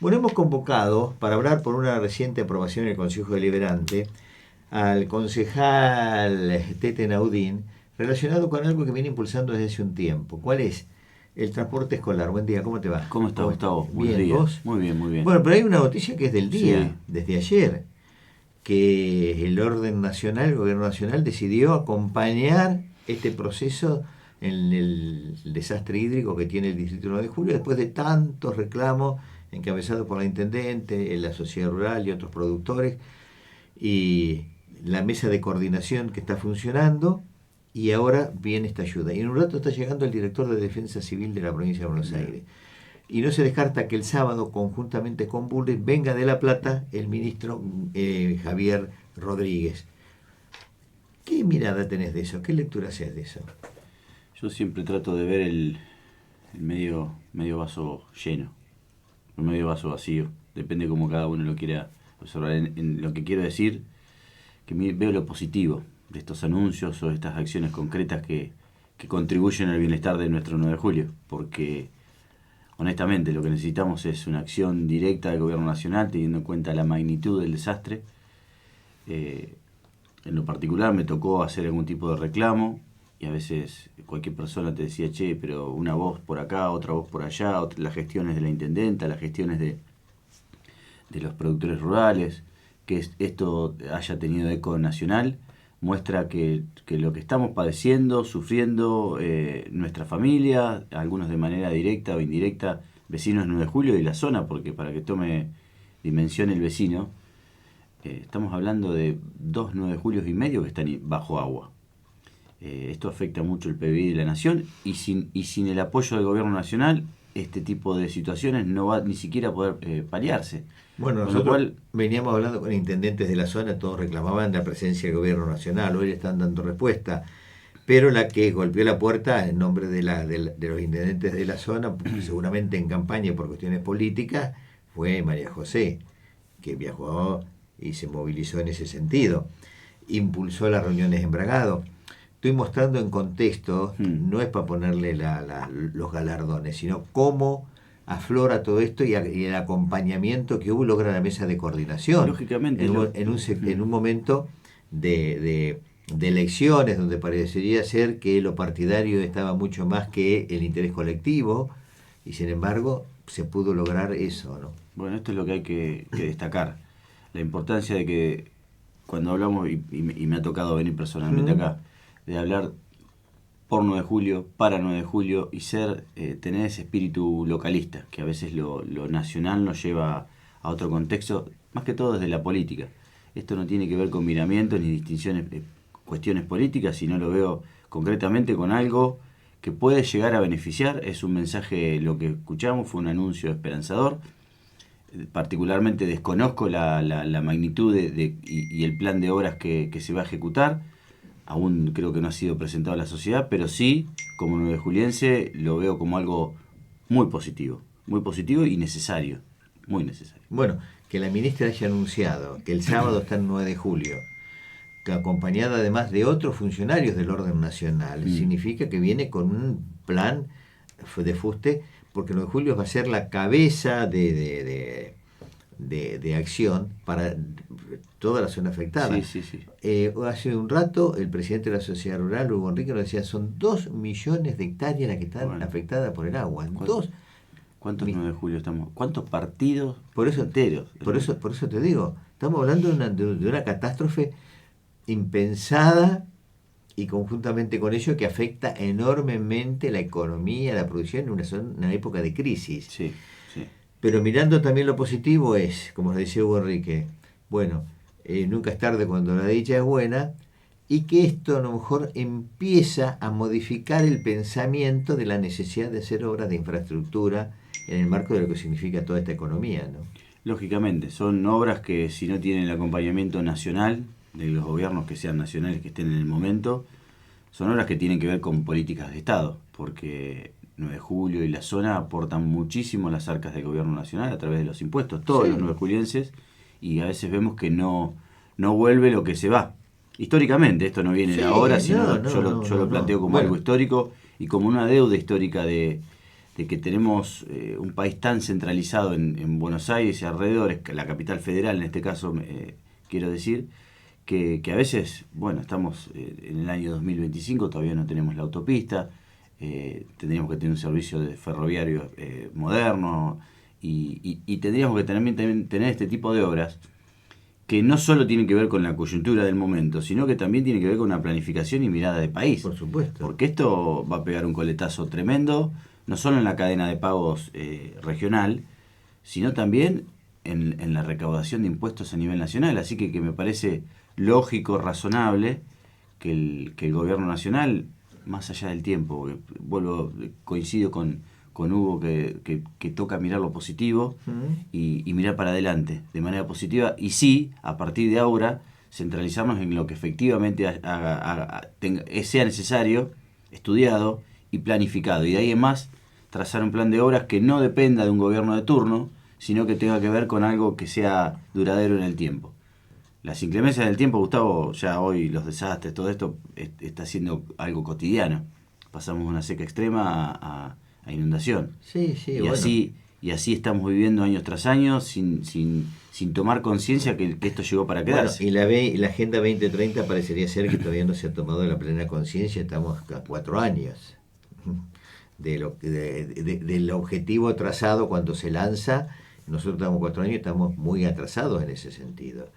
Bueno, hemos convocado para hablar por una reciente aprobación en el Consejo Deliberante al concejal Tete Naudín relacionado con algo que viene impulsando desde hace un tiempo. ¿Cuál es? El transporte escolar. Buen día, ¿cómo te va? ¿Cómo está, Gustavo? Buenos Bien, días. ¿vos? Muy bien, muy bien. Bueno, pero hay una noticia que es del Sí. día, desde ayer, que el orden nacional, el gobierno nacional, decidió acompañar este proceso en el desastre hídrico que tiene el Distrito 9 de Julio, después de tantos reclamos encabezados por la Intendente, la Sociedad Rural y otros productores, y la mesa de coordinación que está funcionando, y ahora viene esta ayuda. Y en un rato está llegando el director de Defensa Civil de la provincia de Buenos Aires. Y no se descarta que el sábado, conjuntamente con Bulnes, venga de La Plata el ministro Javier Rodríguez. ¿Qué mirada tenés de eso? ¿Qué lectura haces de eso? Yo siempre trato de ver el medio vaso lleno, el medio vaso vacío. Depende cómo cada uno lo quiera observar. En lo que quiero decir, que veo lo positivo de estos anuncios o de estas acciones concretas que contribuyen al bienestar de nuestro 9 de julio. Porque, honestamente, lo que necesitamos es una acción directa del gobierno nacional, teniendo en cuenta la magnitud del desastre. En lo particular me tocó hacer algún tipo de reclamo y a veces cualquier persona te decía, che, pero una voz por acá, otra voz por allá, las gestiones de la intendenta, las gestiones de los productores rurales, que esto haya tenido eco nacional, muestra que lo que estamos padeciendo, sufriendo nuestra familia, algunos de manera directa o indirecta, vecinos de 9 de Julio y la zona, porque para que tome dimensión el vecino, estamos hablando de 2 9 de Julio y medio que están bajo agua. Esto afecta mucho el PBI de la nación y sin el apoyo del gobierno nacional, este tipo de situaciones no va ni siquiera a poder paliarse. Bueno, nosotros veníamos hablando con intendentes de la zona, todos reclamaban la presencia del gobierno nacional, hoy le están dando respuesta, pero la que golpeó la puerta en nombre de los intendentes de la zona, seguramente en campaña por cuestiones políticas, fue María José, que viajó y se movilizó en ese sentido. Impulsó las reuniones en Bragado. Estoy mostrando en contexto, no es para ponerle los galardones, sino cómo aflora todo esto y el acompañamiento que hubo logra la mesa de coordinación. Lógicamente. En un momento de elecciones donde parecería ser que lo partidario estaba mucho más que el interés colectivo y sin embargo se pudo lograr eso, ¿no? Bueno, esto es lo que hay que destacar. La importancia de que cuando hablamos, y me ha tocado venir personalmente acá, de hablar por 9 de julio, para 9 de julio y tener ese espíritu localista, que a veces lo nacional nos lleva a otro contexto, más que todo desde la política. Esto no tiene que ver con miramientos ni distinciones, cuestiones políticas, sino lo veo concretamente con algo que puede llegar a beneficiar. Es un mensaje, lo que escuchamos fue un anuncio esperanzador. Particularmente desconozco la magnitud y el plan de obras que se va a ejecutar. Aún creo que no ha sido presentado a la sociedad, pero sí, como 9 juliense, lo veo como algo muy positivo y necesario, muy necesario. Bueno, que la ministra haya anunciado que el sábado está el 9 de julio, que acompañada además de otros funcionarios del orden nacional, significa que viene con un plan de fuste, porque el 9 de julio va a ser la cabeza de acción para toda la zona afectada. Sí. Hace un rato el presidente de la Sociedad Rural, Hugo Enrique, nos decía, son 2 millones de hectáreas las que están afectadas por el agua. ¿Cuántos 9 de julio estamos? ¿Cuántos partidos enteros? Por eso te digo, estamos hablando de una catástrofe impensada y conjuntamente con ello que afecta enormemente la economía, la producción en una época de crisis. Sí. Pero mirando también lo positivo es, como nos decía Hugo Enrique, bueno, nunca es tarde cuando la dicha es buena, y que esto a lo mejor empieza a modificar el pensamiento de la necesidad de hacer obras de infraestructura en el marco de lo que significa toda esta economía, ¿no? Lógicamente, son obras que si no tienen el acompañamiento nacional, de los gobiernos que sean nacionales que estén en el momento, son obras que tienen que ver con políticas de Estado, porque 9 de julio y la zona aportan muchísimo a las arcas del gobierno nacional a través de los impuestos, todos los 9 julienses, y a veces vemos que no vuelve lo que se va. Históricamente, esto no viene de ahora, sino yo lo planteo como algo histórico y como una deuda histórica de de que tenemos un país tan centralizado en Buenos Aires y alrededores, la capital federal en este caso, quiero decir, que a veces, bueno, estamos en el año 2025, todavía no tenemos la autopista, tendríamos que tener un servicio de ferroviario moderno y tendríamos que también tener este tipo de obras que no solo tienen que ver con la coyuntura del momento, sino que también tienen que ver con una planificación y mirada de país. Por supuesto. Porque esto va a pegar un coletazo tremendo, no solo en la cadena de pagos regional, sino también en la recaudación de impuestos a nivel nacional. Así que me parece lógico, razonable, que el gobierno nacional, más allá del tiempo, coincido con Hugo que toca mirar lo positivo y mirar para adelante de manera positiva, y sí, a partir de ahora, centralizarnos en lo que efectivamente sea necesario, estudiado y planificado, y de ahí en más trazar un plan de obras que no dependa de un gobierno de turno, sino que tenga que ver con algo que sea duradero en el tiempo. Las inclemencias del tiempo, Gustavo, ya hoy los desastres, todo esto está siendo algo cotidiano. Pasamos de una seca extrema a inundación. Sí, sí, y bueno. Y así estamos viviendo años tras años sin tomar conciencia que esto llegó para quedarse. Bueno, y la Agenda 2030 parecería ser que todavía no se ha tomado la plena conciencia, estamos a 4 años del objetivo trazado cuando se lanza. Nosotros estamos 4 años y estamos muy atrasados en ese sentido.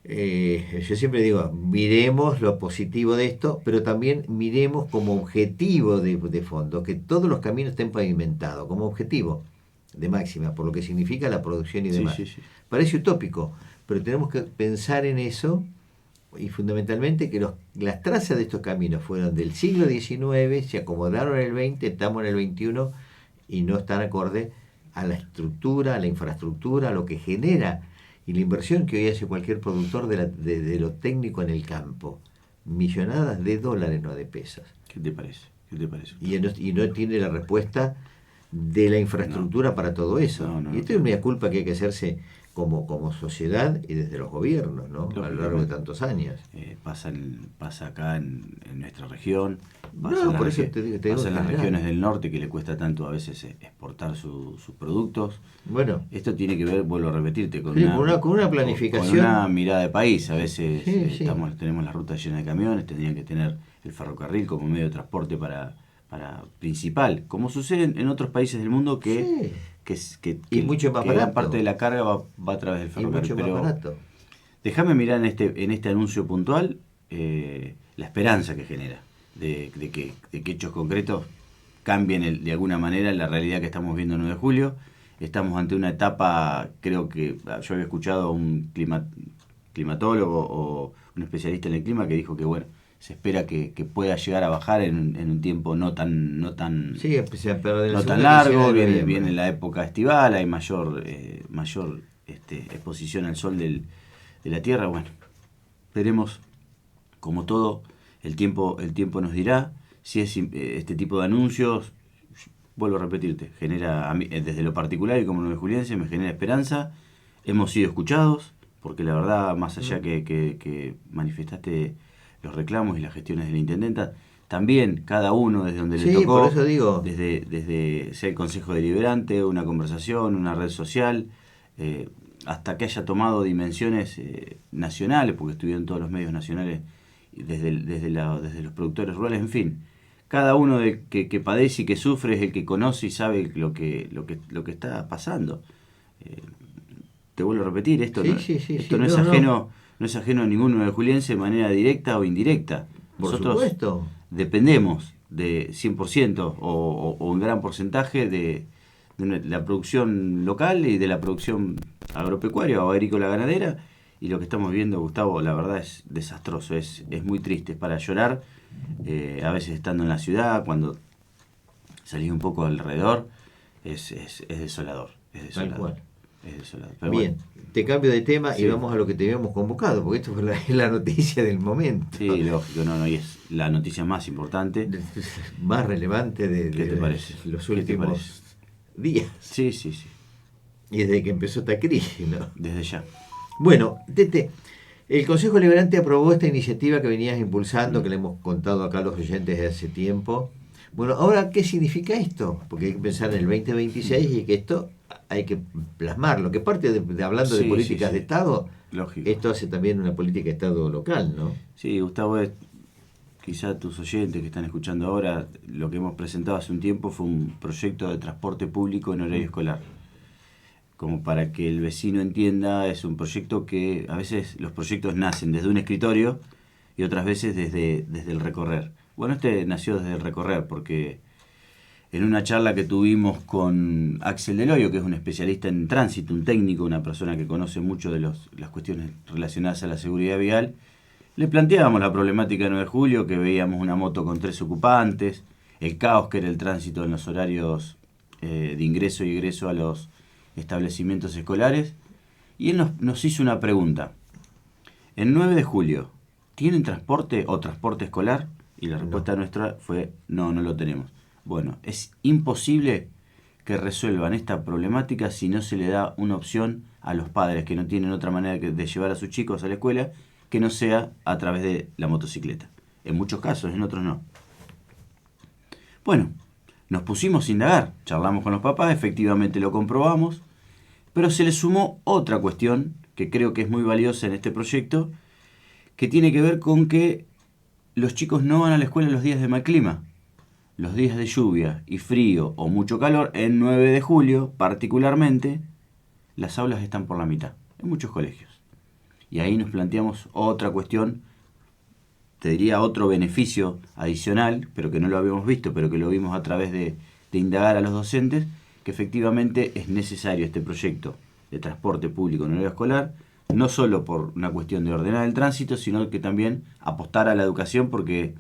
Yo siempre digo, miremos lo positivo de esto, pero también miremos como objetivo de fondo, que todos los caminos estén pavimentados, como objetivo de máxima, por lo que significa la producción y demás. Sí, sí, sí. Parece utópico, pero tenemos que pensar en eso, y fundamentalmente que las trazas de estos caminos fueron del siglo XIX, se acomodaron en el XX, estamos en el XXI y no están acorde a la estructura, a la infraestructura, a lo que genera y la inversión que hoy hace cualquier productor de lo técnico en el campo. Millonadas de dólares, no de pesos. ¿Qué te parece? Y no tiene la respuesta de la infraestructura para todo eso. Y esto es una culpa que hay que hacerse como sociedad y desde los gobiernos, ¿no? A lo largo de tantos años. Pasa acá en nuestra región, pasa en las regiones del norte, que le cuesta tanto a veces exportar sus productos. Bueno, esto tiene que ver, vuelvo a repetirte, con una planificación, con una mirada de país. A veces tenemos las rutas llenas de camiones, tendrían que tener el ferrocarril como medio de transporte para principal, como sucede en otros países del mundo que mucho más que barato. gran parte de la carga va a través del ferrocarril. Y mucho más barato. Déjame mirar en este anuncio puntual la esperanza que genera de que hechos concretos cambien de alguna manera la realidad que estamos viendo el 9 de julio. Estamos ante una etapa, creo que yo había escuchado a un climatólogo o un especialista en el clima que dijo que bueno, se espera que pueda llegar a bajar en un tiempo no tan largo. Viene la época estival, hay mayor exposición al sol de la Tierra. Bueno, veremos, como todo, el tiempo nos dirá si es este tipo de anuncios. Vuelvo a repetirte, genera a mí, desde lo particular y como nuevejuliense, me genera esperanza. Hemos sido escuchados, porque la verdad, más allá que manifestaste los reclamos y las gestiones de la intendenta, también cada uno desde donde le tocó, por eso digo, desde sea el consejo deliberante, una conversación, una red social, hasta que haya tomado dimensiones nacionales, porque estuvieron todos los medios nacionales, desde los productores rurales, en fin. Cada uno que padece y que sufre es el que conoce y sabe lo que está pasando. Te vuelvo a repetir, esto no es ajeno a ningún nuevejuliense de manera directa o indirecta. Nosotros por supuesto dependemos de 100% o un gran porcentaje de la producción local y de la producción agropecuaria o agrícola ganadera, y lo que estamos viendo, Gustavo, la verdad es desastroso, es muy triste, es para llorar. A veces estando en la ciudad, cuando salís un poco alrededor, es desolador. Tal cual. Es desolador. Pero bien, bueno, te cambio de tema y vamos a lo que te habíamos convocado, porque esto fue la noticia del momento. Sí, lógico, y es la noticia más importante. Más relevante de ¿Qué te parece? Los últimos días. Sí. Y desde que empezó esta crisis, ¿no? Desde ya. Bueno, Tete, el Consejo Deliberante aprobó esta iniciativa que venías impulsando, que le hemos contado acá a los oyentes desde hace tiempo, Bueno, ahora, ¿qué significa esto? Porque hay que pensar en el 2026 y que esto hay que plasmarlo, que parte hablando de Sí, sí, políticas de sí, Estado, lógico. esto hace también una política de Estado local, ¿no? Sí, Gustavo, quizá tus oyentes que están escuchando ahora, lo que hemos presentado hace un tiempo fue un proyecto de transporte público en horario escolar. Como para que el vecino entienda, es un proyecto que a veces los proyectos nacen desde un escritorio y otras veces desde el recorrer. Bueno, este nació desde el recorrer porque en una charla que tuvimos con Axel Deloyo, que es un especialista en tránsito, un técnico, una persona que conoce mucho de las cuestiones relacionadas a la seguridad vial, le planteábamos la problemática de 9 de julio, que veíamos una moto con 3 ocupantes, el caos que era el tránsito en los horarios de ingreso y egreso a los establecimientos escolares, y él nos hizo una pregunta. En 9 de julio, ¿tienen transporte o transporte escolar? Y la respuesta nuestra fue, no, no lo tenemos. Bueno, es imposible que resuelvan esta problemática si no se le da una opción a los padres que no tienen otra manera de llevar a sus chicos a la escuela que no sea a través de la motocicleta. En muchos casos, en otros no. Bueno, nos pusimos a indagar, charlamos con los papás, efectivamente lo comprobamos, pero se le sumó otra cuestión que creo que es muy valiosa en este proyecto, que tiene que ver con que los chicos no van a la escuela los días de mal clima. Los días de lluvia y frío o mucho calor, en 9 de julio particularmente, las aulas están por la mitad, en muchos colegios. Y ahí nos planteamos otra cuestión, te diría otro beneficio adicional, pero que no lo habíamos visto, pero que lo vimos a través de indagar a los docentes, que efectivamente es necesario este proyecto de transporte público en horario escolar, no solo por una cuestión de ordenar el tránsito, sino que también apostar a la educación, porque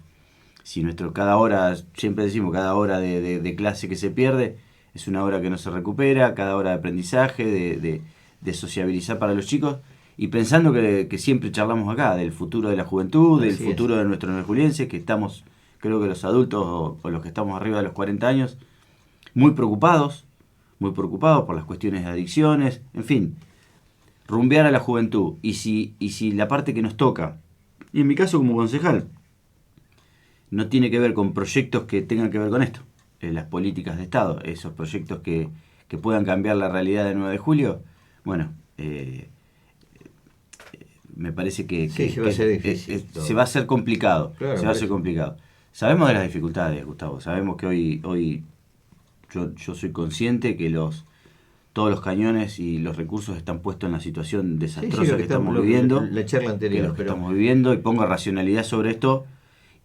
si cada hora, siempre decimos, cada hora de clase que se pierde, es una hora que no se recupera, cada hora de aprendizaje, de sociabilizar para los chicos, y pensando que siempre charlamos acá del futuro de la juventud, del futuro de nuestros neojulienses, que estamos, creo que los adultos o los que estamos arriba de los 40 años, muy preocupados por las cuestiones de adicciones, en fin, rumbear a la juventud. Y si la parte que nos toca, y en mi caso como concejal, no tiene que ver con proyectos que tengan que ver con esto, las políticas de Estado, esos proyectos que puedan cambiar la realidad del 9 de julio, bueno, me parece que se va a hacer difícil. Se va a hacer complicado. Claro, se va a hacer complicado. Sabemos de las dificultades, Gustavo. Sabemos que hoy yo soy consciente que todos los cañones y los recursos están puestos en la situación desastrosa que estamos viviendo. La charla anterior. Que estamos viviendo, y pongo racionalidad sobre esto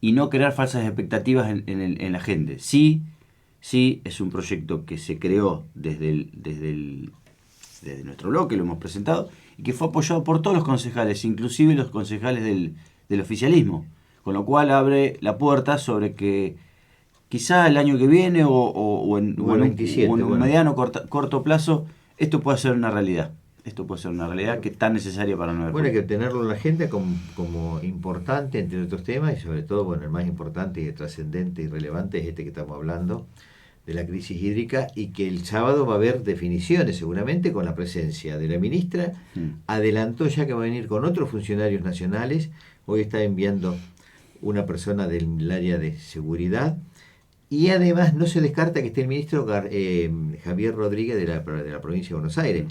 y no crear falsas expectativas en la gente. Sí, es un proyecto que se creó desde nuestro bloque, lo hemos presentado, y que fue apoyado por todos los concejales, inclusive los concejales del oficialismo, con lo cual abre la puerta sobre que quizá el año que viene o en un mediano corto plazo esto pueda ser una realidad. Esto puede ser una realidad que es tan necesaria para nosotros. Bueno, hay que tenerlo en la agenda como importante entre otros temas, y sobre todo, bueno, el más importante y trascendente y relevante es este que estamos hablando, de la crisis hídrica, y que el sábado va a haber definiciones seguramente con la presencia de la ministra. Adelantó ya que va a venir con otros funcionarios nacionales. Hoy está enviando una persona del área de seguridad, y además no se descarta que esté el ministro Javier Rodríguez de la provincia de Buenos Aires.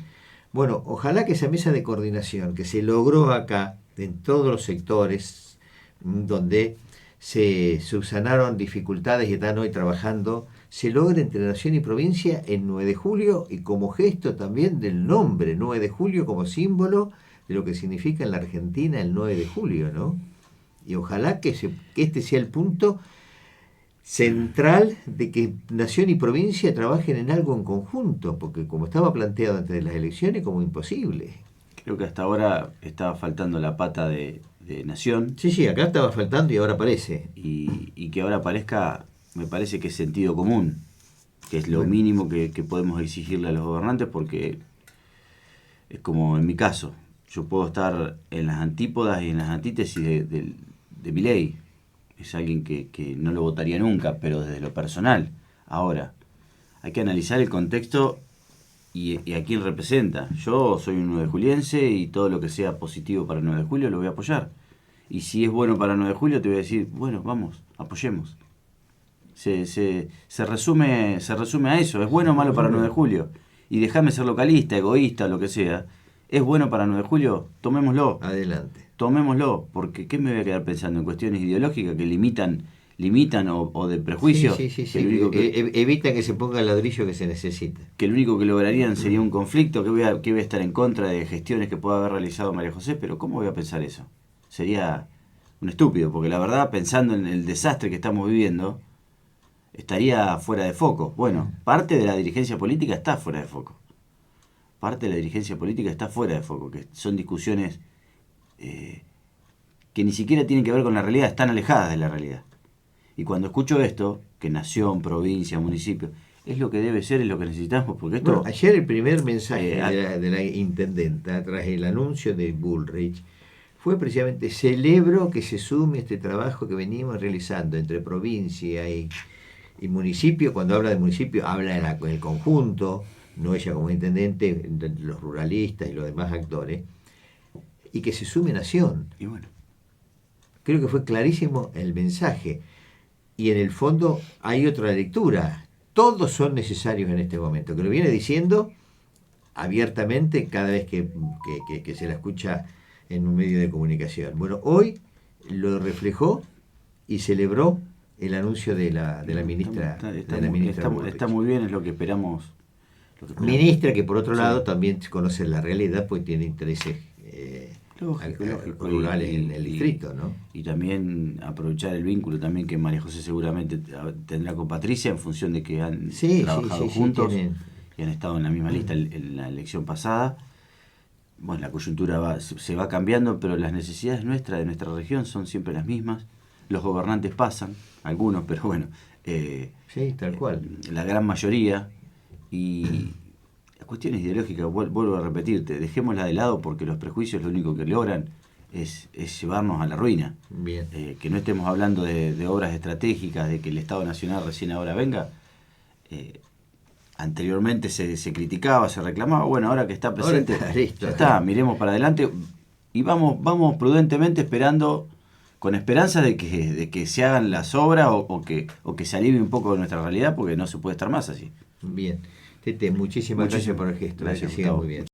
Bueno, ojalá que esa mesa de coordinación que se logró acá en todos los sectores donde se subsanaron dificultades y están hoy trabajando, se logre entre nación y provincia en 9 de julio, y como gesto también del nombre 9 de julio como símbolo de lo que significa en la Argentina el 9 de julio, ¿no? Y ojalá que este sea el punto central de que nación y provincia trabajen en algo en conjunto, porque como estaba planteado antes de las elecciones, como imposible. Creo que hasta ahora estaba faltando la pata de nación. Sí, acá estaba faltando y ahora aparece. Y que ahora aparezca, me parece que es sentido común, que es lo mínimo que podemos exigirle a los gobernantes, porque es como en mi caso, yo puedo estar en las antípodas y en las antítesis de Milei. Es alguien que no lo votaría nunca, pero desde lo personal. Ahora, hay que analizar el contexto y a quién representa. Yo soy un 9 de juliense y todo lo que sea positivo para el 9 de julio lo voy a apoyar. Y si es bueno para el 9 de julio, te voy a decir, bueno, vamos, apoyemos. Se resume a eso. ¿Es bueno o malo para 9 de julio? Y déjame ser localista, egoísta, lo que sea. ¿Es bueno para 9 de julio? Tomémoslo. Adelante. Tomémoslo, porque ¿qué me voy a quedar pensando en cuestiones ideológicas que limitan o de prejuicio? Sí. Evita que se ponga el ladrillo que se necesita. Que lo único que lograrían sería un conflicto, que voy a estar en contra de gestiones que pueda haber realizado María José, pero ¿cómo voy a pensar eso? Sería un estúpido, porque la verdad, pensando en el desastre que estamos viviendo, estaría fuera de foco. Bueno, parte de la dirigencia política está fuera de foco. Parte de la dirigencia política está fuera de foco, que son discusiones que ni siquiera tienen que ver con la realidad, están alejadas de la realidad. Y cuando escucho esto, que nación, provincia, municipio, es lo que debe ser, es lo que necesitamos, porque esto... Bueno, ayer el primer mensaje de la intendenta, tras el anuncio de Bullrich, fue precisamente: celebro que se sume este trabajo que venimos realizando entre provincia y municipio. Cuando habla de municipio, habla con el conjunto, no ella como intendente, los ruralistas y los demás actores, y que se sume nación. Y bueno, creo que fue clarísimo el mensaje. Y en el fondo hay otra lectura. Todos son necesarios en este momento, que lo viene diciendo abiertamente cada vez que se la escucha en un medio de comunicación. Bueno, hoy lo reflejó y celebró el anuncio de la ministra. Está muy bien, es lo que esperamos. Ministra que por otro lado también conoce la realidad, pues tiene intereses lógico, rurales en el distrito, ¿no? Y también aprovechar el vínculo también que María José seguramente tendrá con Patricia, en función de que han trabajado juntos y han estado en la misma lista en la elección pasada. Bueno, la coyuntura se va cambiando, pero las necesidades nuestras, de nuestra región, son siempre las mismas. Los gobernantes pasan, algunos, pero bueno, tal cual. La gran mayoría. Y las cuestiones ideológicas, vuelvo a repetirte, dejémosla de lado, porque los prejuicios lo único que logran es llevarnos a la ruina. Bien. Que no estemos hablando de obras estratégicas, de que el Estado Nacional recién ahora venga. Anteriormente se criticaba, se reclamaba. Bueno, ahora que está presente, ya está, miremos para adelante y vamos prudentemente, esperando, con esperanza de que se hagan las obras o que se alivie un poco de nuestra realidad, porque no se puede estar más así. Bien. Tete, muchísimas gracias por el gesto. Gracias, que siga muy bien.